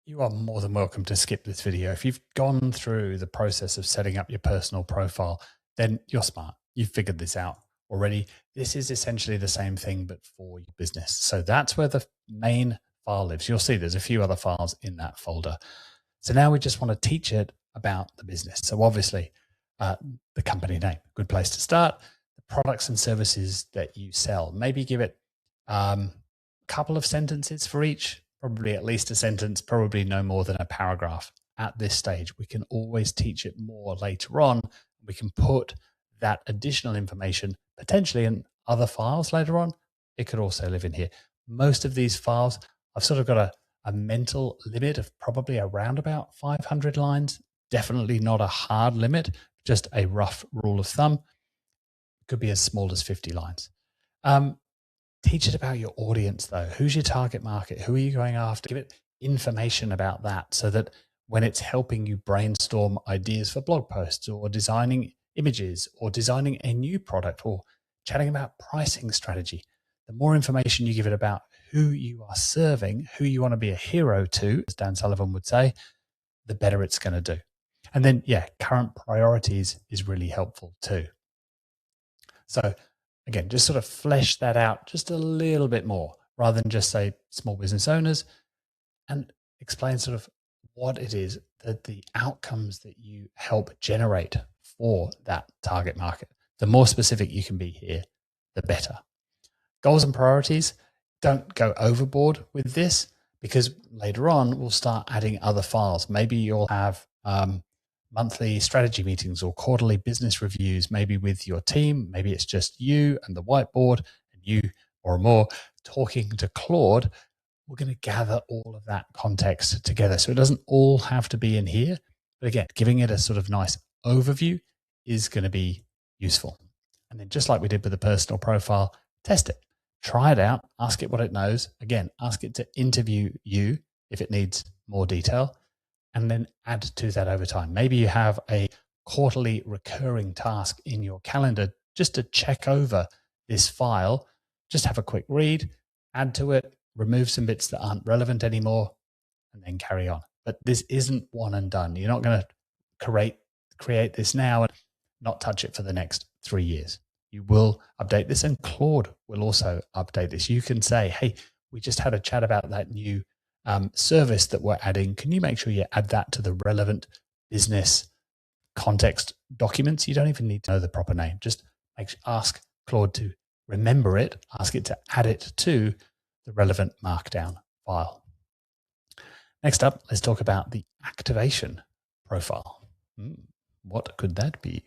You are more than welcome to skip this video. If you've gone through the process of setting up your personal profile, then you're smart. You've figured this out already. This is essentially the same thing, but for your business. So that's where the main file lives. You'll see there's a few other files in that folder. So now we just want to teach it about the business. So obviously, the company name, good place to start. The products and services that you sell. Maybe give it a couple of sentences for each, probably at least a sentence, probably no more than a paragraph at this stage. We can always teach it more later on. We can put that additional information potentially in other files later on. It could also live in here. Most of these files, I've sort of got a mental limit of probably around about 500 lines. Definitely not a hard limit, just a rough rule of thumb. It could be as small as 50 lines. Teach it about your audience, though. Who's your target market? Who are you going after? Give it information about that so that when it's helping you brainstorm ideas for blog posts or designing images or designing a new product or chatting about pricing strategy, the more information you give it about who you are serving, who you want to be a hero to, as Dan Sullivan would say, the better it's going to do. And then, current priorities is really helpful too. So again, just sort of flesh that out just a little bit more rather than just say small business owners, and explain sort of what it is that the outcomes that you help generate for that target market. The more specific you can be here, the better. Goals and priorities, don't go overboard with this because later on we'll start adding other files. Maybe you'll have monthly strategy meetings or quarterly business reviews, maybe with your team. Maybe it's just you and the whiteboard and you or more talking to Claude. We're going to gather all of that context together. So it doesn't all have to be in here. But again, giving it a sort of nice overview is going to be useful. And then just like we did with the personal profile, test it. Try it out. Ask it what it knows. Again, ask it to interview you if it needs more detail. And then add to that over time. Maybe you have a quarterly recurring task in your calendar just to check over this file. Just have a quick read, add to it, remove some bits that aren't relevant anymore, and then carry on. But this isn't one and done. You're not going to create this now and not touch it for the next 3 years. You will update this, and Claude will also update this. You can say, hey, we just had a chat about that new service that we're adding. Can you make sure you add that to the relevant business context documents? You don't even need to know the proper name. Just ask Claude to remember it, ask it to add it to the relevant markdown file. Next up, let's talk about the activation profile. What could that be?